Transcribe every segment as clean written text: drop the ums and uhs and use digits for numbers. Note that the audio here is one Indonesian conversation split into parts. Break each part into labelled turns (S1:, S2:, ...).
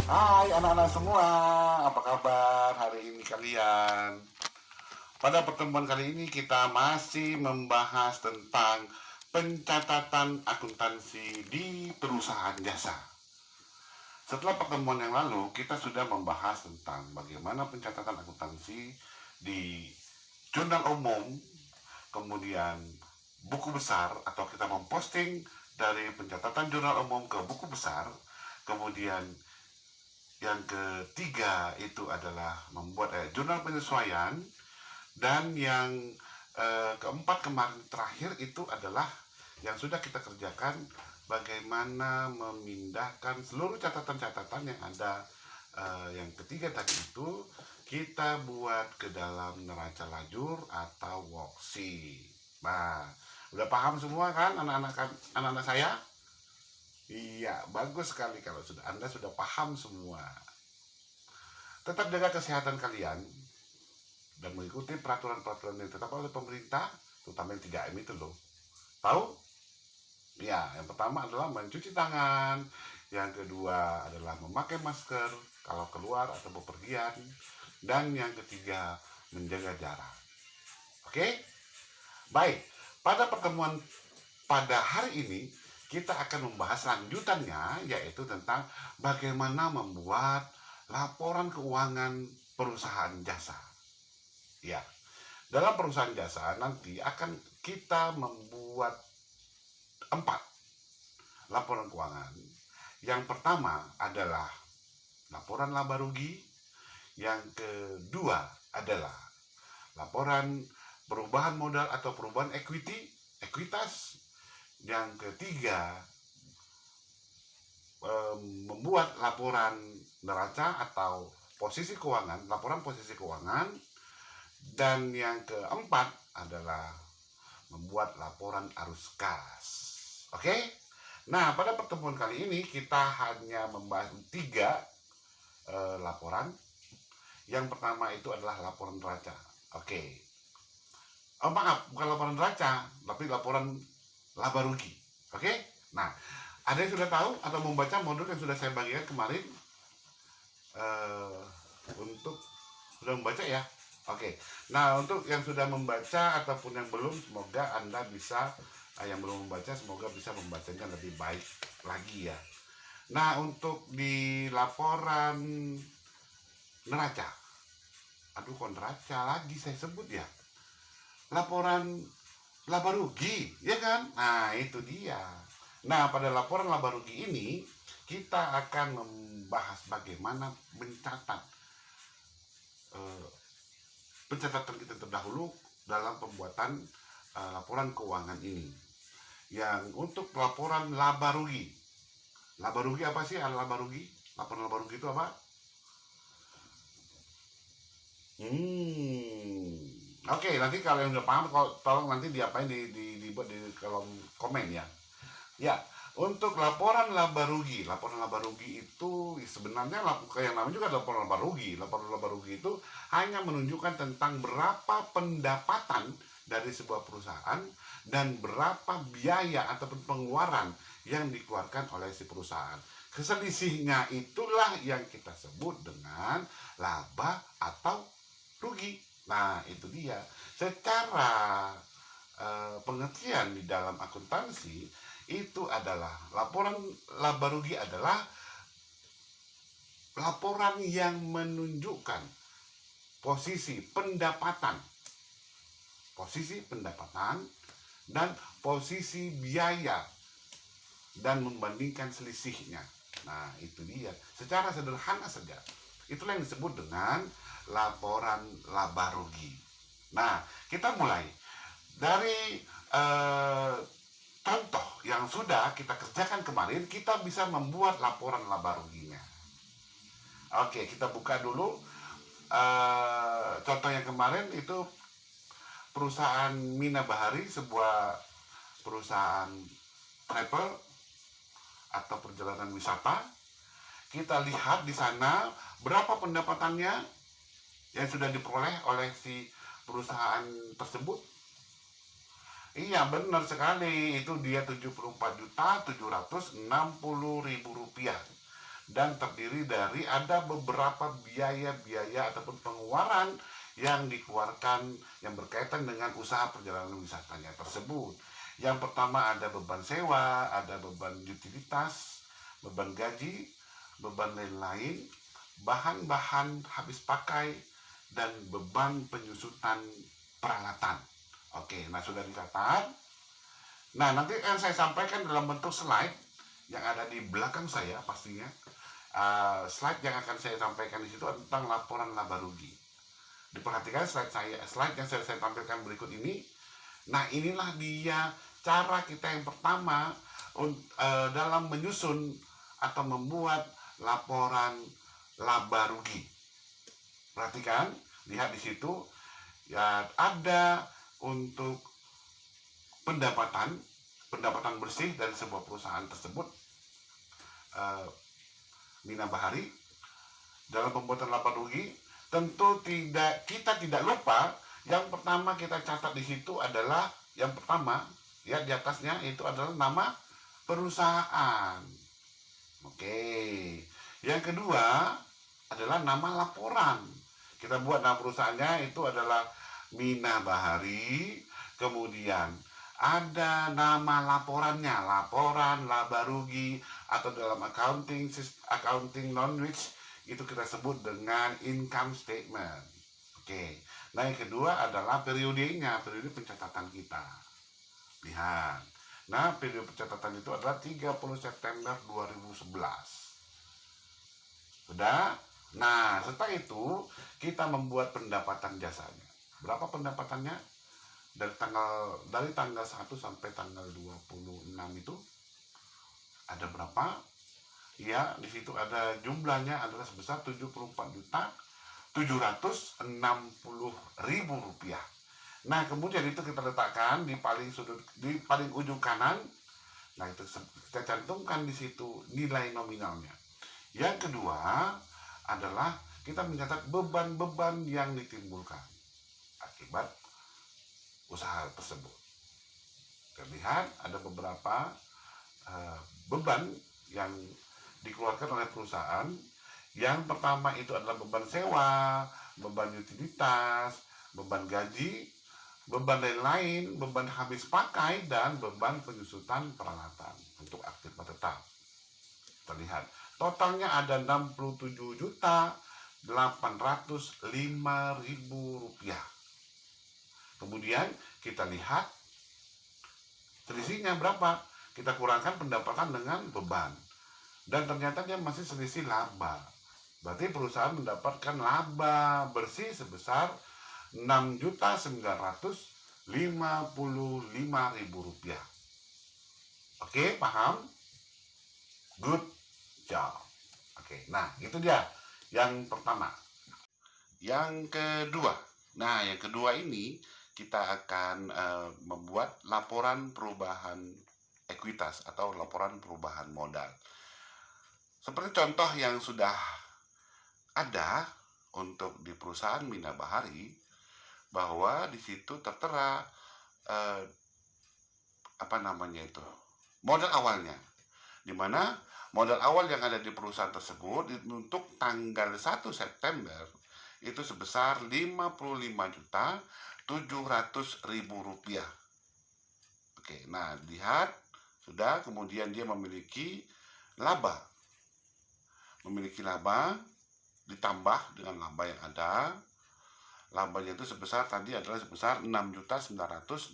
S1: Hai anak-anak semua, apa kabar hari ini kalian? Pada pertemuan kali ini kita masih membahas tentang pencatatan akuntansi di perusahaan jasa. Setelah pertemuan yang lalu, kita sudah membahas tentang bagaimana pencatatan akuntansi di jurnal umum, kemudian buku besar atau kita memposting dari pencatatan jurnal umum ke buku besar, kemudian yang ketiga itu adalah membuat jurnal penyesuaian, dan yang keempat kemarin terakhir itu adalah yang sudah kita kerjakan, bagaimana memindahkan seluruh catatan-catatan yang ada. Yang ketiga tadi itu kita buat ke dalam neraca lajur atau worksheet. Nah, udah paham semua kan anak-anak saya? Iya, bagus sekali kalau Anda sudah paham semua. Tetap jaga kesehatan kalian dan mengikuti peraturan-peraturan yang ditetapkan oleh pemerintah, terutama yang 3M itu loh. Tahu? Ya, yang pertama adalah mencuci tangan, yang kedua adalah memakai masker kalau keluar atau bepergian, dan yang ketiga menjaga jarak. Oke? Baik, pada pertemuan pada hari ini kita akan membahas lanjutannya, yaitu tentang bagaimana membuat laporan keuangan perusahaan jasa. Ya, dalam perusahaan jasa nanti akan kita membuat 4 laporan keuangan. Yang pertama adalah laporan laba rugi, yang kedua adalah laporan perubahan modal atau perubahan ekuitas, yang ketiga membuat laporan neraca atau laporan posisi keuangan, dan yang keempat adalah membuat laporan arus kas. Oke? Nah, pada pertemuan kali ini kita hanya membahas 3 laporan. Yang pertama itu adalah laporan neraca. Oke. Oh, maaf, bukan laporan neraca, tapi laporan laba rugi. Oke? Nah, ada yang sudah tahu atau membaca modul yang sudah saya bagikan kemarin? Untuk sudah membaca ya? Oke. Nah, untuk yang sudah membaca ataupun yang belum, semoga Anda bisa, yang belum membaca, semoga bisa membacanya lebih baik lagi ya. Nah, untuk di laporan neraca, aduh kok neraca lagi saya sebut ya, laporan laba rugi, ya kan? Nah, itu dia. Nah, pada laporan laba rugi ini kita akan membahas bagaimana mencatat pencatatan kita terdahulu dalam pembuatan laporan keuangan ini. Yang untuk laporan laba rugi apa sih? Laba rugi, laporan laba rugi itu apa? Oke, nanti kalau yang udah paham, tolong nanti diapain dibuat di kolom komen ya. Ya, untuk laporan laba rugi itu sebenarnya yang namanya juga laporan laba rugi. Laporan laba rugi itu hanya menunjukkan tentang berapa pendapatan dari sebuah perusahaan dan berapa biaya ataupun pengeluaran yang dikeluarkan oleh si perusahaan. Keselisihnya itulah yang kita sebut dengan laba atau rugi. Nah, itu dia. Secara pengertian di dalam akuntansi itu adalah laporan laba rugi adalah laporan yang menunjukkan posisi pendapatan dan posisi biaya dan membandingkan selisihnya. Nah, itu dia. Secara sederhana saja, itulah yang disebut dengan laporan laba rugi. Nah, kita mulai dari contoh yang sudah kita kerjakan kemarin. Kita bisa membuat laporan laba ruginya. Oke, kita buka dulu contoh yang kemarin itu perusahaan Mina Bahari, sebuah perusahaan travel atau perjalanan wisata. Kita lihat di sana berapa pendapatannya yang sudah diperoleh oleh si perusahaan tersebut. Iya, benar sekali, itu dia 74.760.000 rupiah. dan terdiri dari ada beberapa biaya-biaya ataupun pengeluaran yang dikeluarkan yang berkaitan dengan usaha perjalanan wisatanya tersebut. Yang pertama ada beban sewa, ada beban utilitas, beban gaji, beban lain-lain, bahan-bahan habis pakai, dan beban penyusutan peralatan. Oke, nah sudah dicatat. Nah, nanti akan saya sampaikan dalam bentuk slide yang ada di belakang saya pastinya. Slide yang akan saya sampaikan di situ tentang laporan laba rugi. Diperhatikan slide yang saya tampilkan berikut ini. Nah, inilah dia cara kita yang pertama dalam menyusun atau membuat laporan laba rugi. Perhatikan, lihat di situ ya, ada untuk pendapatan bersih dari sebuah perusahaan tersebut, Mina Bahari. Dalam pembuatan laba rugi, tentu kita tidak lupa yang pertama kita catat di situ adalah yang pertama ya, di atasnya itu adalah nama perusahaan. Oke. Yang kedua adalah nama laporan. Kita buat nama perusahaannya itu adalah Mina Bahari. Kemudian ada nama laporannya, laporan laba rugi, atau dalam accounting knowledge itu kita sebut dengan income statement. Oke. Nah, yang kedua adalah periodenya, periode pencatatan kita. Lihat. Nah, periode pencatatan itu adalah 30 September 2011. Sudah? Nah, setelah itu kita membuat pendapatan jasanya. Berapa pendapatannya? Dari tanggal 1 sampai tanggal 26 itu ada berapa? Ya, di situ ada jumlahnya adalah sebesar 74.760.000 rupiah. Nah, kemudian itu kita letakkan di paling ujung kanan. Nah, itu kita cantumkan di situ nilai nominalnya. Yang kedua adalah kita mencatat beban-beban yang ditimbulkan akibat usaha tersebut. Terlihat ada beberapa beban yang dikeluarkan oleh perusahaan. Yang pertama itu adalah beban sewa, beban utilitas, beban gaji, beban lain-lain, beban habis pakai, dan beban penyusutan peralatan untuk aktivitas tetap. Terlihat totalnya ada 67.805.000 rupiah. Kemudian kita lihat selisihnya berapa, kita kurangkan pendapatan dengan beban, dan ternyata dia masih selisih laba. Berarti perusahaan mendapatkan laba bersih sebesar 6.955.000 rupiah. Oke, paham? Good job. Oke, nah itu dia yang pertama. Yang kedua, yang kedua ini kita akan membuat laporan perubahan ekuitas atau laporan perubahan modal. Seperti contoh yang sudah ada untuk di perusahaan Mina Bahari, bahwa di situ tertera modal awalnya, di mana modal awal yang ada di perusahaan tersebut untuk tanggal 1 September itu sebesar 55.700.000 rupiah. Oke, nah lihat sudah, kemudian dia memiliki laba. Ditambah dengan laba yang ada. Labanya itu sebesar 6.955.000.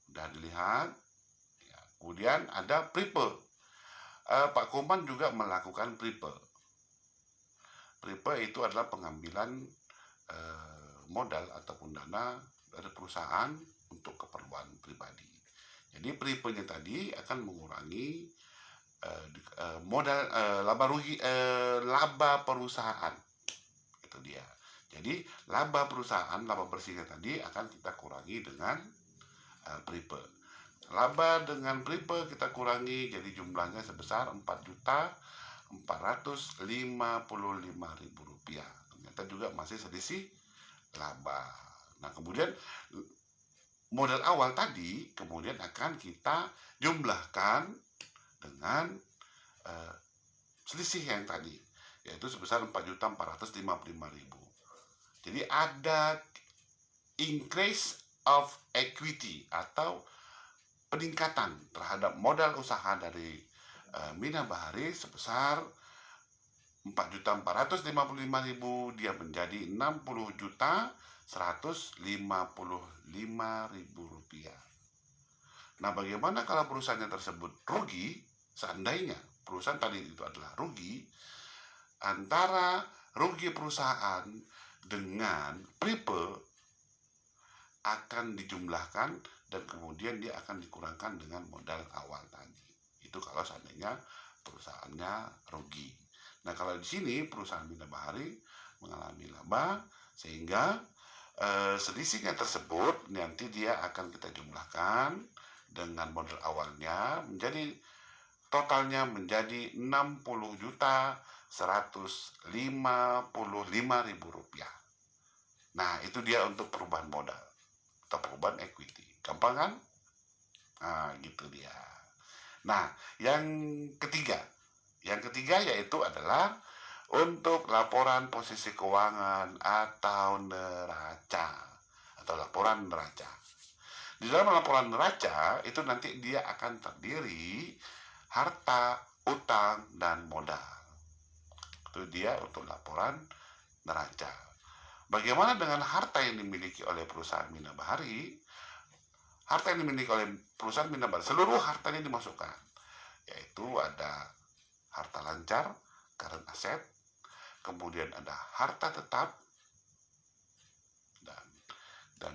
S1: Sudah dilihat. Ya, kemudian ada prepay. Pak Koman juga melakukan prepay. Prepay itu adalah pengambilan modal ataupun dana dari perusahaan untuk keperluan pribadi. Jadi prepay-nya tadi akan mengurangi modal laba perusahaan. Itu dia. Jadi laba perusahaan, laba bersihnya tadi akan kita kurangi dengan prepay. Laba dengan prepay kita kurangi, jadi jumlahnya sebesar 4.455.000 rupiah. Ternyata juga masih selisih laba. Nah, kemudian modal awal tadi kemudian akan kita jumlahkan dengan eh, selisih yang tadi, yaitu sebesar 4.455.000. Jadi ada increase of equity atau peningkatan terhadap modal usaha dari Mina Bahari sebesar 4.455.000, dia menjadi 60.155.000 rupiah. Nah, bagaimana kalau perusahaannya tersebut rugi? Seandainya perusahaan tadi itu adalah rugi, antara rugi perusahaan dengan PRIPE akan dijumlahkan dan kemudian dia akan dikurangkan dengan modal awal tadi. Itu kalau seandainya perusahaannya rugi. Nah, kalau di sini perusahaan Mina Bahari mengalami laba, sehingga selisihnya tersebut nanti dia akan kita jumlahkan dengan modal awalnya menjadi totalnya menjadi 60.155.000 rupiah. Nah, itu dia untuk perubahan modal atau perubahan equity. Gampang kan? Nah, gitu dia. Nah, yang ketiga yaitu adalah untuk laporan posisi keuangan atau neraca atau laporan neraca. Di dalam laporan neraca itu nanti dia akan terdiri harta, utang, dan modal. Itu dia untuk laporan neraca. Bagaimana dengan harta yang dimiliki oleh perusahaan Mina Bahari? Harta yang dimiliki oleh perusahaan Mina Bahari, seluruh hartanya dimasukkan, yaitu ada harta lancar, current asset, kemudian ada harta tetap, dan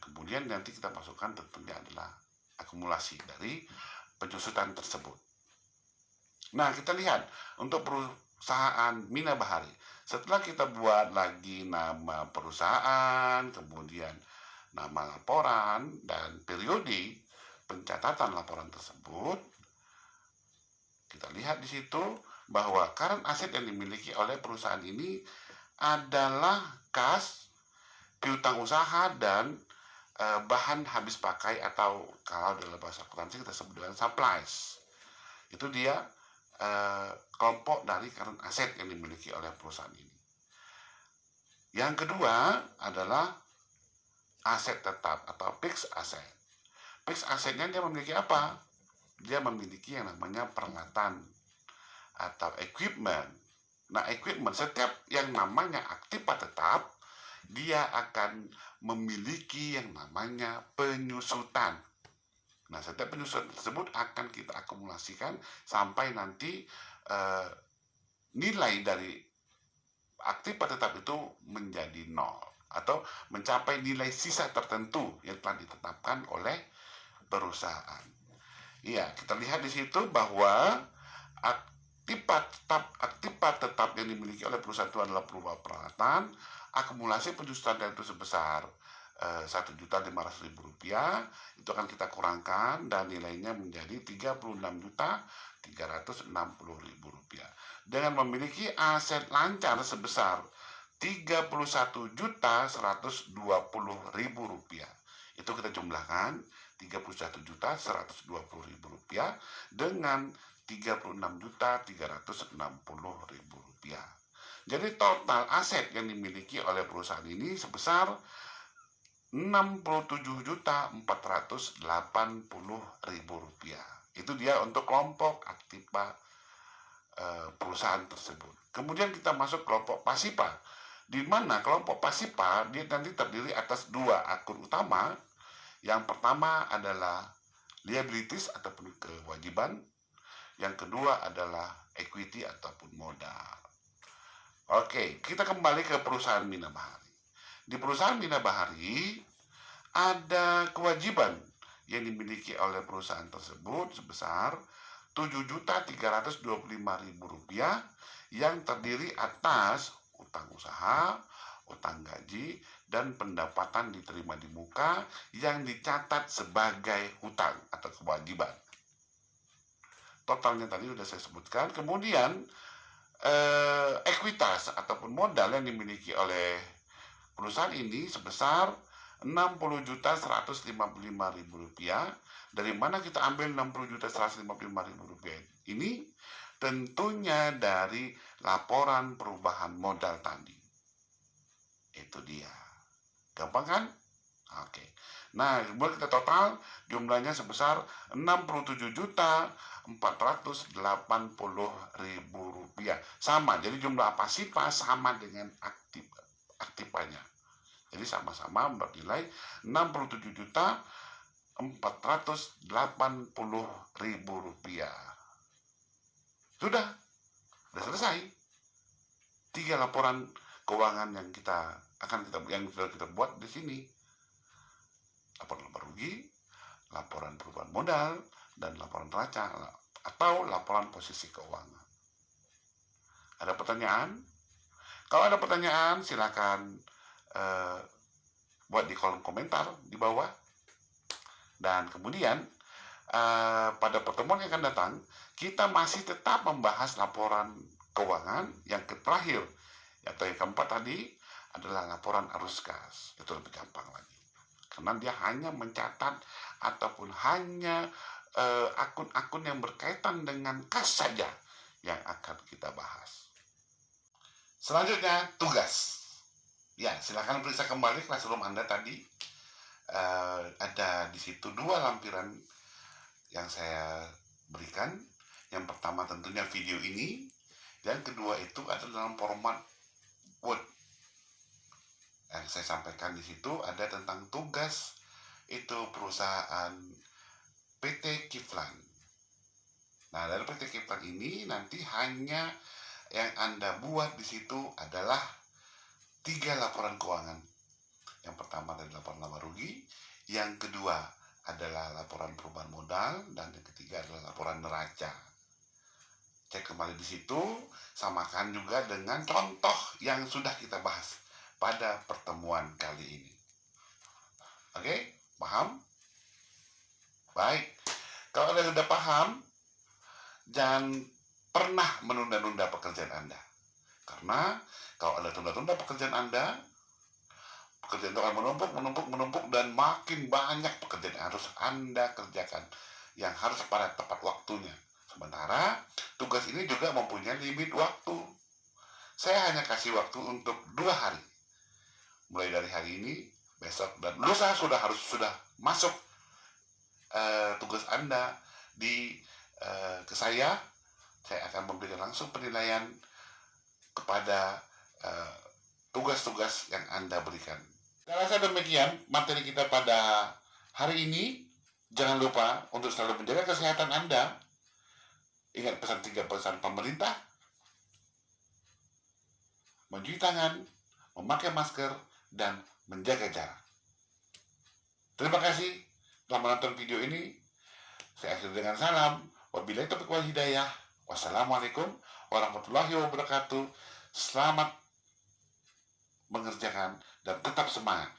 S1: kemudian nanti kita masukkan tentunya adalah akumulasi dari penyusutan tersebut. Nah, kita lihat untuk perusahaan Mina Bahari. Setelah kita buat lagi nama perusahaan, kemudian nama laporan, dan periode pencatatan laporan tersebut, kita lihat di situ bahwa current asset yang dimiliki oleh perusahaan ini adalah kas, piutang usaha, dan bahan habis pakai atau kalau dalam bahasa akuntansi kita sebut dengan supplies. Itu dia kelompok dari current asset yang dimiliki oleh perusahaan ini. Yang kedua adalah aset tetap atau fixed asset. Fixed assetnya dia memiliki apa? Dia memiliki yang namanya peralatan atau equipment. Nah, equipment, setiap yang namanya aktiva tetap, dia akan memiliki yang namanya penyusutan. Nah, setiap penyusutan tersebut akan kita akumulasikan sampai nanti nilai dari aktiva tetap itu menjadi 0 atau mencapai nilai sisa tertentu yang telah ditetapkan oleh perusahaan. Iya, kita lihat di situ bahwa aktiva tetap yang dimiliki oleh perusahaan itu adalah berupa peralatan. Akumulasi penyusutan itu sebesar Rp1.500.000, itu akan kita kurangkan dan nilainya menjadi Rp36.360.000 dengan memiliki aset lancar sebesar Rp31.120.000. Itu kita jumlahkan Rp31.120.000 dengan Rp36.360.000. Jadi total aset yang dimiliki oleh perusahaan ini sebesar Rp67.480.000. Itu dia untuk kelompok aktiva perusahaan tersebut. Kemudian kita masuk kelompok pasipa, di mana kelompok pasipa dia nanti terdiri atas dua akun utama. Yang pertama adalah liabilities ataupun kewajiban, yang kedua adalah equity ataupun modal. Oke, kita kembali ke perusahaan Mina Bahari. Di perusahaan Mina Bahari ada kewajiban yang dimiliki oleh perusahaan tersebut sebesar Rp7.325.000 yang terdiri atas utang usaha, utang gaji, dan pendapatan diterima di muka yang dicatat sebagai hutang atau kewajiban. Totalnya tadi sudah saya sebutkan. Kemudian ekuitas ataupun modal yang dimiliki oleh perusahaan ini sebesar Rp60.155.000. Dari mana kita ambil Rp60.155.000 ini? Tentunya dari laporan perubahan modal tadi. Itu dia. Gampang kan? Oke. Nah, kemudian kita total jumlahnya sebesar Rp60.480.000. Sama, jadi jumlah pasifa sama dengan aktifanya. Jadi sama-sama bernilai Rp60.480.000. Sudah selesai. 3 laporan keuangan yang sudah kita buat di sini. Laporan laba rugi, laporan perubahan modal, dan laporan neraca atau laporan posisi keuangan. Ada pertanyaan? Kalau ada pertanyaan, silakan buat di kolom komentar di bawah. Dan kemudian pada pertemuan yang akan datang, kita masih tetap membahas laporan keuangan yang terakhir, atau yang keempat tadi adalah laporan arus kas. Itu lebih gampang lagi, karena dia hanya mencatat ataupun hanya akun-akun yang berkaitan dengan kas saja yang akan kita bahas. Selanjutnya, tugas. Ya, silakan periksa kembali classroom Anda tadi. Ada di situ 2 lampiran yang saya berikan. Yang pertama tentunya video ini, dan kedua itu adalah dalam format Word. Yang saya sampaikan di situ ada tentang tugas itu perusahaan PT Kiflan. Nah, dari PT Kiflan ini nanti hanya yang Anda buat di situ adalah 3 laporan keuangan. Yang pertama adalah laporan laba rugi, yang kedua adalah laporan perubahan modal, dan yang ketiga adalah laporan neraca. Cek kembali di situ, samakan juga dengan contoh yang sudah kita bahas pada pertemuan kali ini. Oke, paham? Baik, kalau Anda sudah paham, jangan pernah menunda-nunda pekerjaan Anda. Karena kalau Anda tunda-tunda pekerjaan Anda, pekerjaan itu akan menumpuk, dan makin banyak pekerjaan yang harus Anda kerjakan, yang harus pada tepat waktunya. Sementara tugas ini juga mempunyai limit waktu. Saya hanya kasih waktu untuk 2 hari. Mulai dari hari ini, besok, dan lusa sudah masuk tugas Anda ke saya. Saya akan memberikan langsung penilaian kepada tugas-tugas yang Anda berikan. Saya rasa demikian materi kita pada hari ini. Jangan lupa untuk selalu menjaga kesehatan Anda. Ingat pesan 3 pesan pemerintah: mencuci tangan, memakai masker, dan menjaga jarak. Terima kasih telah menonton video ini. Saya akhiri dengan salam. Wabillahi taufiq wal hidayah. Wassalamualaikum warahmatullahi wabarakatuh. Selamat mengerjakan dan tetap semangat.